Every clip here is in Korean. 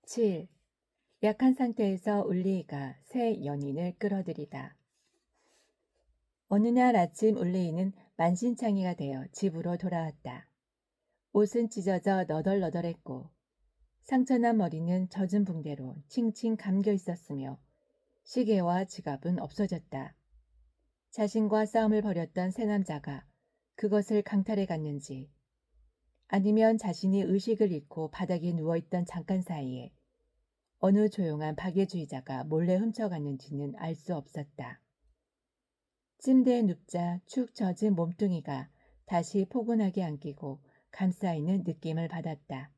7. 약한 상태에서 울리이가 새 연인을 끌어들이다. 어느 날 아침 울리이는 만신창이가 되어 집으로 돌아왔다. 옷은 찢어져 너덜너덜했고 상처난 머리는 젖은 붕대로 칭칭 감겨 있었으며 시계와 지갑은 없어졌다. 자신과 싸움을 벌였던 새 남자가 그것을 강탈해 갔는지 아니면 자신이 의식을 잃고 바닥에 누워있던 잠깐 사이에 어느 조용한 박애주의자가 몰래 훔쳐갔는지는 알 수 없었다. 침대에 눕자 축 처진 몸뚱이가 다시 포근하게 안기고 감싸있는 느낌을 받았다.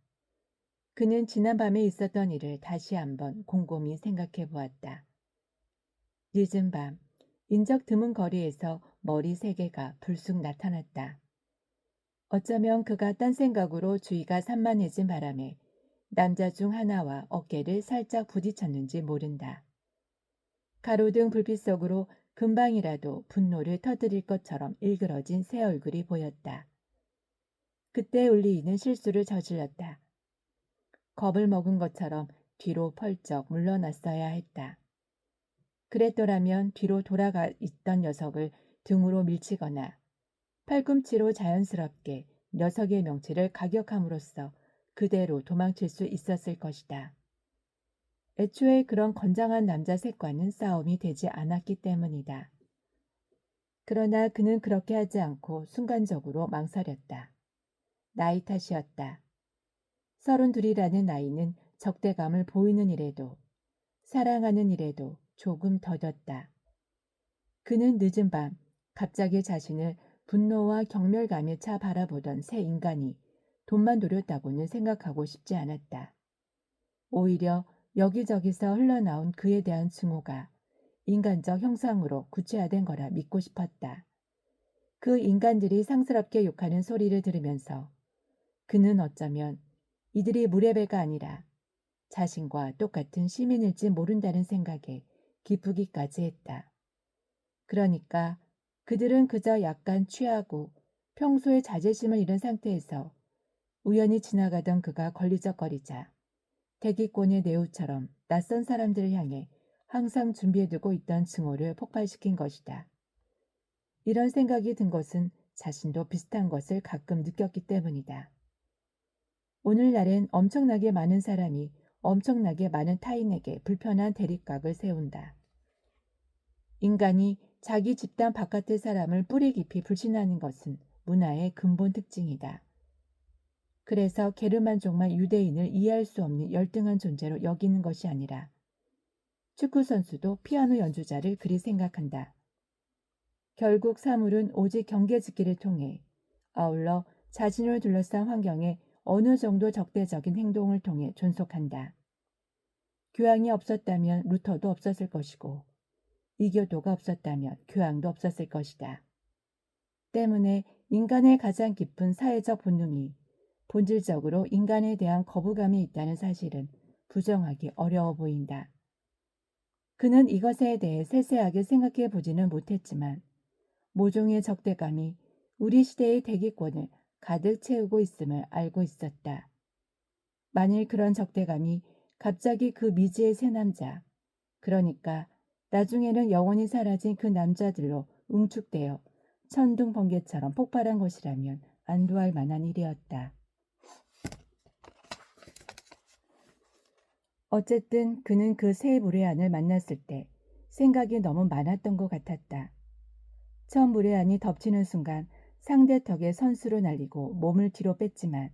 그는 지난밤에 있었던 일을 다시 한번 곰곰이 생각해 보았다. 늦은 밤, 인적 드문 거리에서 머리 세 개가 불쑥 나타났다. 어쩌면 그가 딴 생각으로 주의가 산만해진 바람에 남자 중 하나와 어깨를 살짝 부딪혔는지 모른다. 가로등 불빛 속으로 금방이라도 분노를 터뜨릴 것처럼 일그러진 새 얼굴이 보였다. 그때 울리이는 실수를 저질렀다. 겁을 먹은 것처럼 뒤로 펄쩍 물러났어야 했다. 그랬더라면 뒤로 돌아가 있던 녀석을 등으로 밀치거나 팔꿈치로 자연스럽게 녀석의 명치를 가격함으로써 그대로 도망칠 수 있었을 것이다. 애초에 그런 건장한 남자 셋과는 싸움이 되지 않았기 때문이다. 그러나 그는 그렇게 하지 않고 순간적으로 망설였다. 나이 탓이었다. 32이라는 나이는 적대감을 보이는 일에도 사랑하는 일에도 조금 더뎠다. 그는 늦은 밤 갑자기 자신을 분노와 경멸감에 차 바라보던 새 인간이 돈만 노렸다고는 생각하고 싶지 않았다. 오히려 여기저기서 흘러나온 그에 대한 증오가 인간적 형상으로 구체화된 거라 믿고 싶었다. 그 인간들이 상스럽게 욕하는 소리를 들으면서 그는 어쩌면 이들이 무례배가 아니라 자신과 똑같은 시민일지 모른다는 생각에 기쁘기까지 했다. 그러니까 그들은 그저 약간 취하고 평소에 자제심을 잃은 상태에서 우연히 지나가던 그가 걸리적거리자 대기권의 내우처럼 낯선 사람들을 향해 항상 준비해두고 있던 증오를 폭발시킨 것이다. 이런 생각이 든 것은 자신도 비슷한 것을 가끔 느꼈기 때문이다. 오늘날엔 엄청나게 많은 사람이 엄청나게 많은 타인에게 불편한 대립각을 세운다. 인간이 자기 집단 바깥의 사람을 뿌리 깊이 불신하는 것은 문화의 근본 특징이다. 그래서 게르만족만 유대인을 이해할 수 없는 열등한 존재로 여기는 것이 아니라 축구선수도 피아노 연주자를 그리 생각한다. 결국 사물은 오직 경계짓기를 통해 아울러 자신을 둘러싼 환경에 어느 정도 적대적인 행동을 통해 존속한다. 교양이 없었다면 루터도 없었을 것이고 이교도가 없었다면 교양도 없었을 것이다. 때문에 인간의 가장 깊은 사회적 본능이 본질적으로 인간에 대한 거부감이 있다는 사실은 부정하기 어려워 보인다. 그는 이것에 대해 세세하게 생각해 보지는 못했지만 모종의 적대감이 우리 시대의 대기권을 가득 채우고 있음을 알고 있었다. 만일 그런 적대감이 갑자기 그 미지의 새 남자, 그러니까 나중에는 영원히 사라진 그 남자들로 응축되어 천둥 번개처럼 폭발한 것이라면 안도할 만한 일이었다. 어쨌든 그는 그 새 무례한을 만났을 때 생각이 너무 많았던 것 같았다. 첫 무례한이 덮치는 순간 상대 턱에 선수로 날리고 몸을 뒤로 뺐지만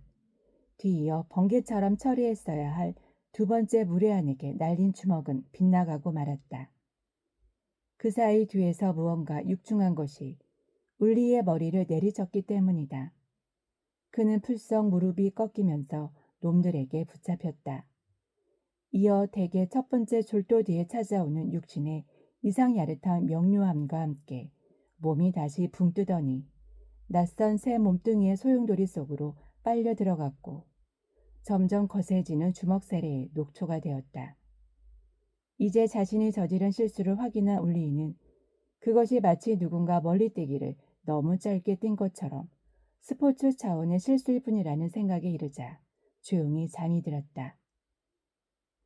뒤이어 번개처럼 처리했어야 할 두 번째 무례한에게 날린 주먹은 빗나가고 말았다. 그 사이 뒤에서 무언가 육중한 것이 울리의 머리를 내리쳤기 때문이다. 그는 풀썩 무릎이 꺾이면서 놈들에게 붙잡혔다. 이어 대개 첫 번째 졸도 뒤에 찾아오는 육신의 이상 야릇한 명료함과 함께 몸이 다시 붕 뜨더니 낯선 새 몸뚱이의 소용돌이 속으로 빨려 들어갔고 점점 거세지는 주먹 세례의 녹초가 되었다. 이제 자신이 저지른 실수를 확인한 울리이는 그것이 마치 누군가 멀리 뛰기를 너무 짧게 뛴 것처럼 스포츠 차원의 실수일 뿐이라는 생각에 이르자 조용히 잠이 들었다.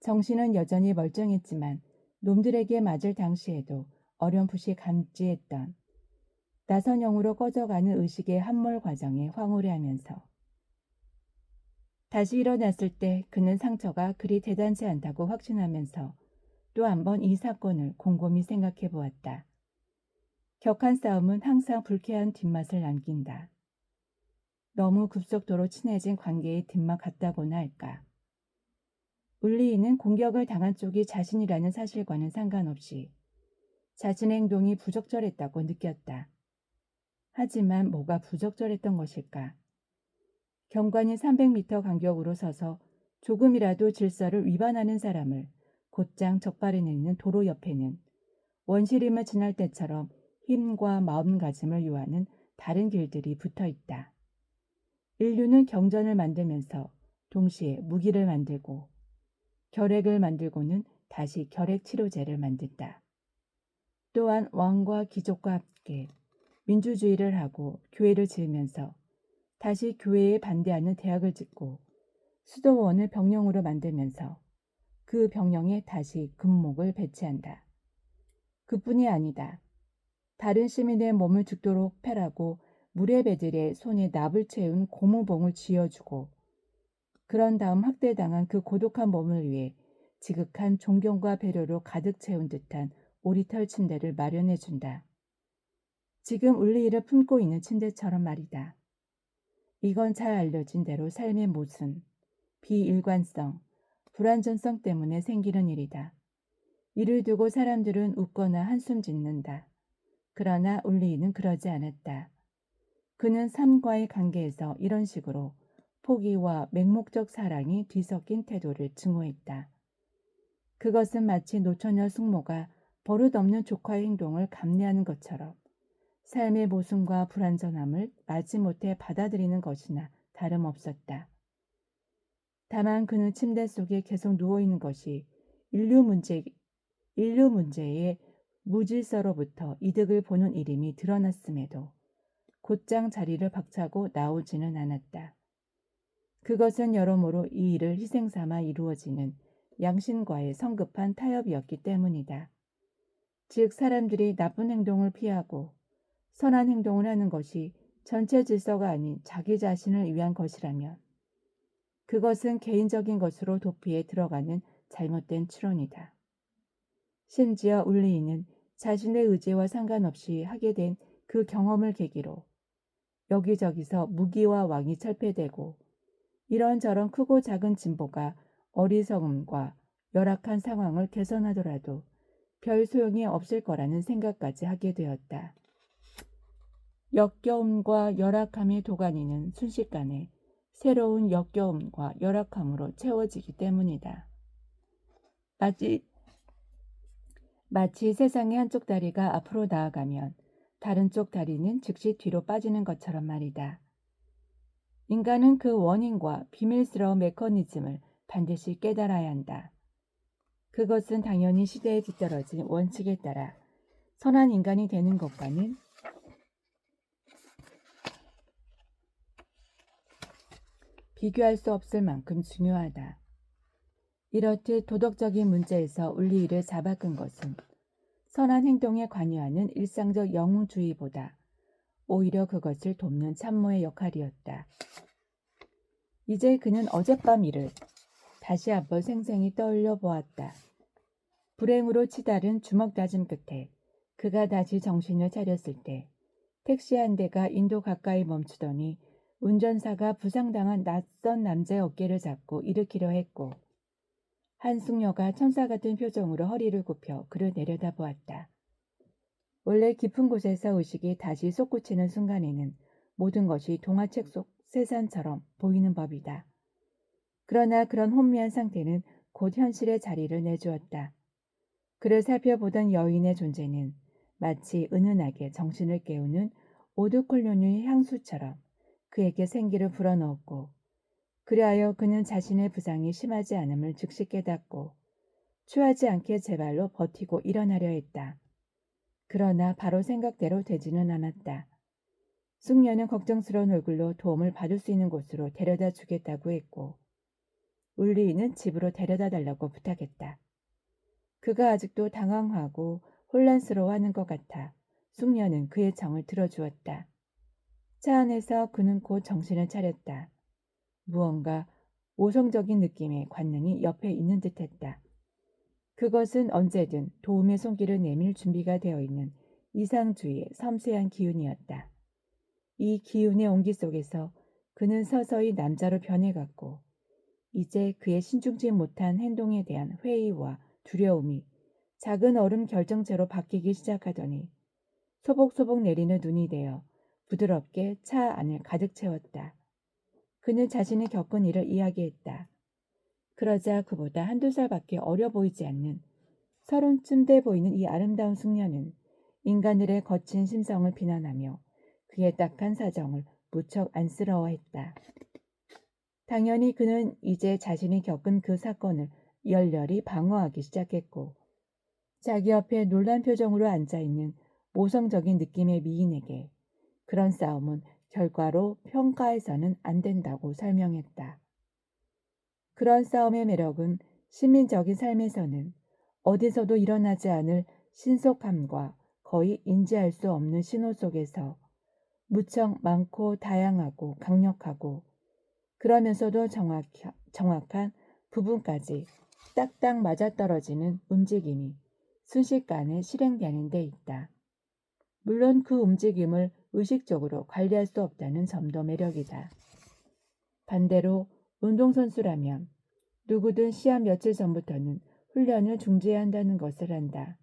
정신은 여전히 멀쩡했지만 놈들에게 맞을 당시에도 어렴풋이 감지했던 나선형으로 꺼져가는 의식의 함몰 과정에 황홀해하면서 다시 일어났을 때 그는 상처가 그리 대단치 않다고 확신하면서 또 한 번 이 사건을 곰곰이 생각해 보았다. 격한 싸움은 항상 불쾌한 뒷맛을 남긴다. 너무 급속도로 친해진 관계의 뒷맛 같다고나 할까. 울리이는 공격을 당한 쪽이 자신이라는 사실과는 상관없이 자신의 행동이 부적절했다고 느꼈다. 하지만 뭐가 부적절했던 것일까? 경관이 300m 간격으로 서서 조금이라도 질서를 위반하는 사람을 곧장 적발해내는 도로 옆에는 원시림을 지날 때처럼 힘과 마음가짐을 요하는 다른 길들이 붙어 있다. 인류는 경전을 만들면서 동시에 무기를 만들고 결핵을 만들고는 다시 결핵 치료제를 만든다. 또한 왕과 귀족과 함께 민주주의를 하고 교회를 지으면서 다시 교회에 반대하는 대학을 짓고 수도원을 병영으로 만들면서 그 병영에 다시 금목을 배치한다. 그뿐이 아니다. 다른 시민의 몸을 죽도록 패라고 무례배들의 손에 납을 채운 고무봉을 쥐어주고 그런 다음 학대당한 그 고독한 몸을 위해 지극한 존경과 배려로 가득 채운 듯한 오리털 침대를 마련해준다. 지금 울리이를 품고 있는 침대처럼 말이다. 이건 잘 알려진 대로 삶의 모순, 비일관성, 불완전성 때문에 생기는 일이다. 이를 두고 사람들은 웃거나 한숨 짓는다. 그러나 울리이는 그러지 않았다. 그는 삶과의 관계에서 이런 식으로 포기와 맹목적 사랑이 뒤섞인 태도를 증오했다. 그것은 마치 노처녀 숙모가 버릇없는 조카의 행동을 감내하는 것처럼 삶의 모순과 불완전함을 마지못해 받아들이는 것이나 다름없었다. 다만 그는 침대 속에 계속 누워있는 것이 인류 문제의 무질서로부터 이득을 보는 일임이 드러났음에도 곧장 자리를 박차고 나오지는 않았다. 그것은 여러모로 이 일을 희생삼아 이루어지는 양심과의 성급한 타협이었기 때문이다. 즉 사람들이 나쁜 행동을 피하고 선한 행동을 하는 것이 전체 질서가 아닌 자기 자신을 위한 것이라면 그것은 개인적인 것으로 도피해 들어가는 잘못된 추론이다. 심지어 울리이는 자신의 의지와 상관없이 하게 된 그 경험을 계기로 여기저기서 무기와 왕이 철폐되고 이런저런 크고 작은 진보가 어리석음과 열악한 상황을 개선하더라도 별 소용이 없을 거라는 생각까지 하게 되었다. 역겨움과 열악함의 도가니는 순식간에 새로운 역겨움과 열악함으로 채워지기 때문이다. 마치 세상의 한쪽 다리가 앞으로 나아가면 다른 쪽 다리는 즉시 뒤로 빠지는 것처럼 말이다. 인간은 그 원인과 비밀스러운 메커니즘을 반드시 깨달아야 한다. 그것은 당연히 시대에 뒤떨어진 원칙에 따라 선한 인간이 되는 것과는 비교할 수 없을 만큼 중요하다. 이렇듯 도덕적인 문제에서 울리이를 잡아끈 것은 선한 행동에 관여하는 일상적 영웅주의보다 오히려 그것을 돕는 참모의 역할이었다. 이제 그는 어젯밤 일을 다시 한번 생생히 떠올려 보았다. 불행으로 치달은 주먹 다짐 끝에 그가 다시 정신을 차렸을 때 택시 한 대가 인도 가까이 멈추더니 운전사가 부상당한 낯선 남자의 어깨를 잡고 일으키려 했고 한숙녀가 천사 같은 표정으로 허리를 굽혀 그를 내려다보았다. 원래 깊은 곳에서 의식이 다시 솟구치는 순간에는 모든 것이 동화책 속 세상처럼 보이는 법이다. 그러나 그런 혼미한 상태는 곧 현실의 자리를 내주었다. 그를 살펴보던 여인의 존재는 마치 은은하게 정신을 깨우는 오드콜로니의 향수처럼 그에게 생기를 불어넣었고 그리하여 그는 자신의 부상이 심하지 않음을 즉시 깨닫고 취하지 않게 제발로 버티고 일어나려 했다. 그러나 바로 생각대로 되지는 않았다. 숙녀는 걱정스러운 얼굴로 도움을 받을 수 있는 곳으로 데려다 주겠다고 했고 울리이는 집으로 데려다 달라고 부탁했다. 그가 아직도 당황하고 혼란스러워하는 것 같아 숙녀는 그의 정을 들어주었다. 차 안에서 그는 곧 정신을 차렸다. 무언가 모성적인 느낌의 관능이 옆에 있는 듯했다. 그것은 언제든 도움의 손길을 내밀 준비가 되어 있는 이상주의의 섬세한 기운이었다. 이 기운의 온기 속에서 그는 서서히 남자로 변해갔고 이제 그의 신중지 못한 행동에 대한 회의와 두려움이 작은 얼음 결정체로 바뀌기 시작하더니 소복소복 내리는 눈이 되어 부드럽게 차 안을 가득 채웠다. 그는 자신이 겪은 일을 이야기했다. 그러자 그보다 한두 살밖에 어려 보이지 않는 서른쯤 돼 보이는 이 아름다운 숙녀는 인간들의 거친 심성을 비난하며 그의 딱한 사정을 무척 안쓰러워했다. 당연히 그는 이제 자신이 겪은 그 사건을 열렬히 방어하기 시작했고 자기 옆에 놀란 표정으로 앉아있는 모성적인 느낌의 미인에게 그런 싸움은 결과로 평가해서는 안 된다고 설명했다. 그런 싸움의 매력은 시민적인 삶에서는 어디서도 일어나지 않을 신속함과 거의 인지할 수 없는 신호 속에서 무척 많고 다양하고 강력하고 그러면서도 정확한 부분까지 딱딱 맞아떨어지는 움직임이 순식간에 실행되는 데 있다. 물론 그 움직임을 의식적으로 관리할 수 없다는 점도 매력이다. 반대로 운동선수라면 누구든 시합 며칠 전부터는 훈련을 중지해야 한다는 것을 안다.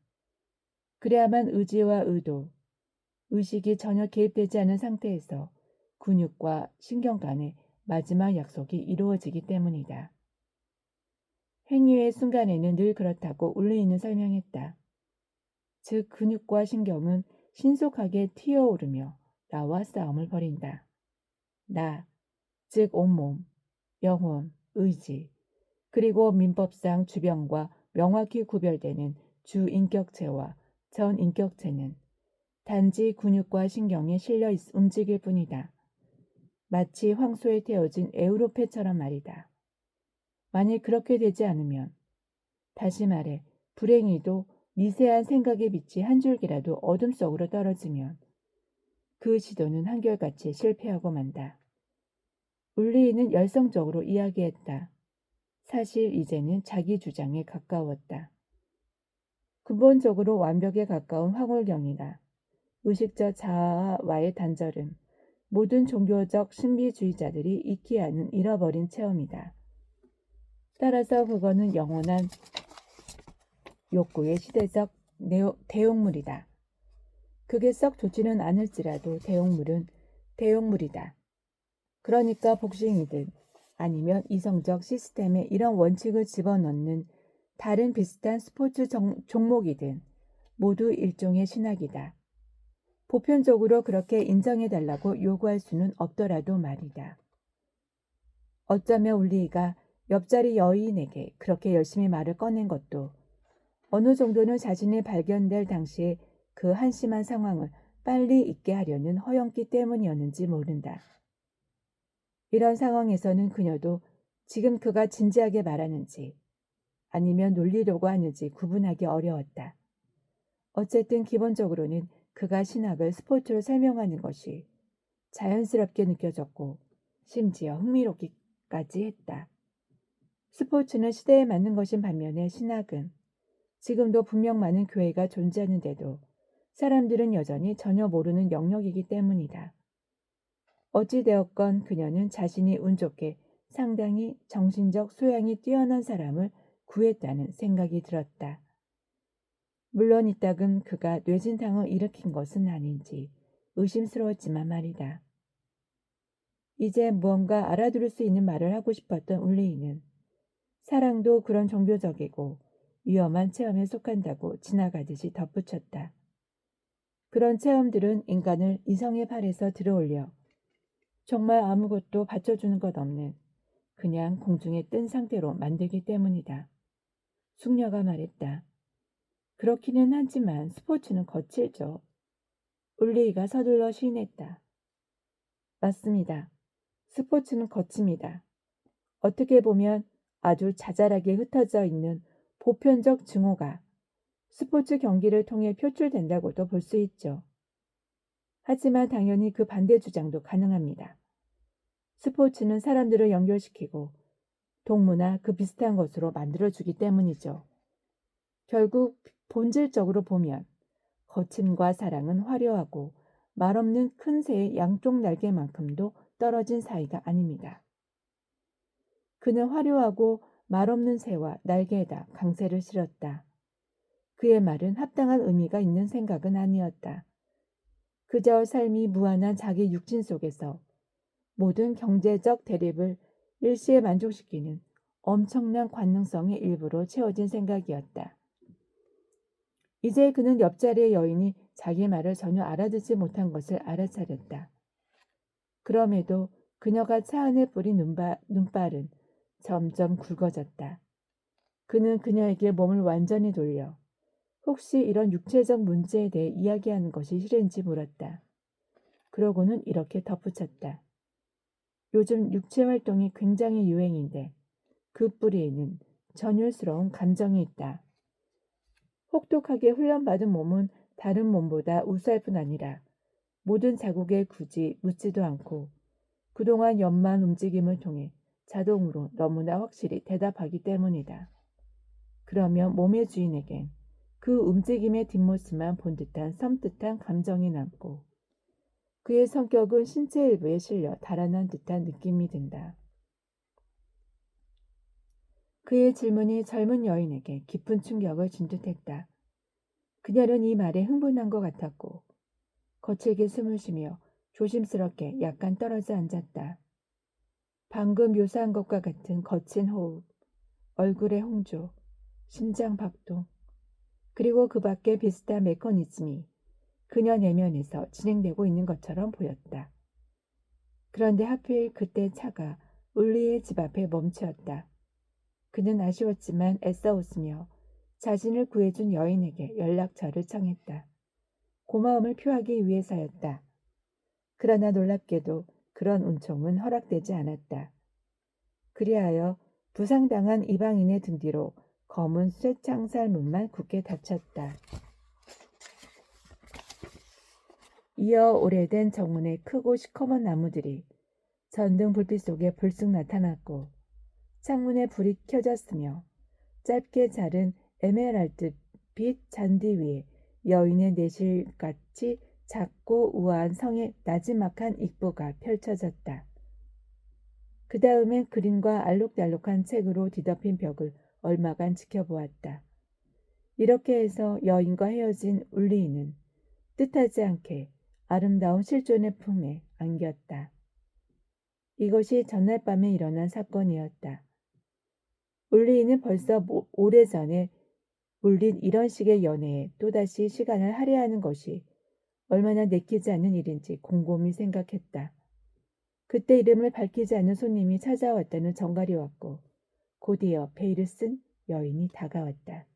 그래야만 의지와 의도, 의식이 전혀 개입되지 않은 상태에서 근육과 신경 간의 마지막 약속이 이루어지기 때문이다. 행위의 순간에는 늘 그렇다고 울리이는 설명했다. 즉 근육과 신경은 신속하게 튀어오르며 나와 싸움을 벌인다. 나, 즉 온몸, 영혼, 의지, 그리고 민법상 주병과 명확히 구별되는 주인격체와 전인격체는 단지 근육과 신경에 실려 움직일 뿐이다. 마치 황소에 태워진 에우로패처럼 말이다. 만일 그렇게 되지 않으면, 다시 말해 불행히도 미세한 생각의 빛이 한 줄기라도 어둠 속으로 떨어지면 그 시도는 한결같이 실패하고 만다. 울리이는 열성적으로 이야기했다. 사실 이제는 자기 주장에 가까웠다. 근본적으로 완벽에 가까운 황홀경이다. 의식적 자아와의 단절은 모든 종교적 신비주의자들이 잊게 하는 잃어버린 체험이다. 따라서 그거는 영원한 욕구의 시대적 대용물이다. 그게 썩 좋지는 않을지라도 대용물은 대용물이다. 그러니까 복싱이든 아니면 이성적 시스템에 이런 원칙을 집어넣는 다른 비슷한 스포츠 종목이든 모두 일종의 신학이다. 보편적으로 그렇게 인정해달라고 요구할 수는 없더라도 말이다. 어쩌면 울리이가 옆자리 여인에게 그렇게 열심히 말을 꺼낸 것도 어느 정도는 자신이 발견될 당시에 그 한심한 상황을 빨리 잊게 하려는 허영기 때문이었는지 모른다. 이런 상황에서는 그녀도 지금 그가 진지하게 말하는지 아니면 놀리려고 하는지 구분하기 어려웠다. 어쨌든 기본적으로는 그가 신학을 스포츠로 설명하는 것이 자연스럽게 느껴졌고 심지어 흥미롭기까지 했다. 스포츠는 시대에 맞는 것인 반면에 신학은 지금도 분명 많은 교회가 존재하는데도 사람들은 여전히 전혀 모르는 영역이기 때문이다. 어찌되었건 그녀는 자신이 운 좋게 상당히 정신적 소양이 뛰어난 사람을 구했다는 생각이 들었다. 물론 이따금 그가 뇌진탕을 일으킨 것은 아닌지 의심스러웠지만 말이다. 이제 무언가 알아들을 수 있는 말을 하고 싶었던 울리이는 사랑도 그런 종교적이고 위험한 체험에 속한다고 지나가듯이 덧붙였다. 그런 체험들은 인간을 이성의 팔에서 들어올려 정말 아무것도 받쳐주는 것 없는 그냥 공중에 뜬 상태로 만들기 때문이다. 숙녀가 말했다. 그렇기는 하지만 스포츠는 거칠죠. 울리이가 서둘러 시인했다. 맞습니다. 스포츠는 거칩니다. 어떻게 보면 아주 자잘하게 흩어져 있는 보편적 증오가 스포츠 경기를 통해 표출된다고도 볼 수 있죠. 하지만 당연히 그 반대 주장도 가능합니다. 스포츠는 사람들을 연결시키고 동무나 그 비슷한 것으로 만들어주기 때문이죠. 결국 본질적으로 보면 거침과 사랑은 화려하고 말없는 큰 새의 양쪽 날개만큼도 떨어진 사이가 아닙니다. 그는 화려하고 말없는 새와 날개에다 강세를 실었다. 그의 말은 합당한 의미가 있는 생각은 아니었다. 그저 삶이 무한한 자기 육신 속에서 모든 경제적 대립을 일시에 만족시키는 엄청난 관능성의 일부로 채워진 생각이었다. 이제 그는 옆자리의 여인이 자기 말을 전혀 알아듣지 못한 것을 알아차렸다. 그럼에도 그녀가 차 안에 뿌린 눈발은 점점 굵어졌다. 그는 그녀에게 몸을 완전히 돌려 혹시 이런 육체적 문제에 대해 이야기하는 것이 싫은지 물었다. 그러고는 이렇게 덧붙였다. 요즘 육체 활동이 굉장히 유행인데 그 뿌리에는 전율스러운 감정이 있다. 혹독하게 훈련받은 몸은 다른 몸보다 우수할 뿐 아니라 모든 자국에 굳이 묻지도 않고 그동안 연만 움직임을 통해 자동으로 너무나 확실히 대답하기 때문이다. 그러면 몸의 주인에겐 그 움직임의 뒷모습만 본 듯한 섬뜩한 감정이 남고 그의 성격은 신체 일부에 실려 달아난 듯한 느낌이 든다. 그의 질문이 젊은 여인에게 깊은 충격을 준 듯했다. 그녀는 이 말에 흥분한 것 같았고 거칠게 숨을 쉬며 조심스럽게 약간 떨어져 앉았다. 방금 묘사한 것과 같은 거친 호흡, 얼굴의 홍조, 심장 박동, 그리고 그 밖에 비슷한 메커니즘이 그녀 내면에서 진행되고 있는 것처럼 보였다. 그런데 하필 그때 차가 울리의 집 앞에 멈추었다. 그는 아쉬웠지만 애써 웃으며 자신을 구해준 여인에게 연락처를 청했다. 고마움을 표하기 위해서였다. 그러나 놀랍게도 그런 은총은 허락되지 않았다. 그리하여 부상당한 이방인의 등 뒤로 검은 쇠창살문만 굳게 닫혔다. 이어 오래된 정문의 크고 시커먼 나무들이 전등 불빛 속에 불쑥 나타났고 창문에 불이 켜졌으며 짧게 자른 에메랄드빛 잔디 위에 여인의 내실같이 작고 우아한 성의 나지막한 입구가 펼쳐졌다. 그 다음엔 그림과 알록달록한 책으로 뒤덮인 벽을 얼마간 지켜보았다. 이렇게 해서 여인과 헤어진 울리인은 뜻하지 않게 아름다운 실존의 품에 안겼다. 이것이 전날 밤에 일어난 사건이었다. 울리인은 벌써 오래전에 물린 이런 식의 연애에 또다시 시간을 할애하는 것이 얼마나 내키지 않는 일인지 곰곰이 생각했다. 그때 이름을 밝히지 않은 손님이 찾아왔다는 정갈이 왔고 곧이어 베일을 쓴 여인이 다가왔다.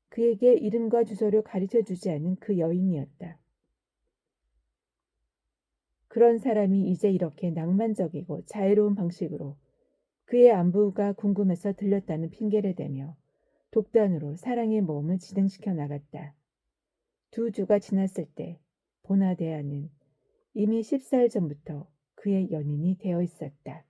그에게 이름과 주소를 가르쳐주지 않은 그 여인이었다. 그런 사람이 이제 이렇게 낭만적이고 자유로운 방식으로 그의 안부가 궁금해서 들렸다는 핑계를 대며 독단으로 사랑의 모험을 진행시켜 나갔다. 2주가 지났을 때 보나데아는 이미 10살 전부터 그의 연인이 되어 있었다.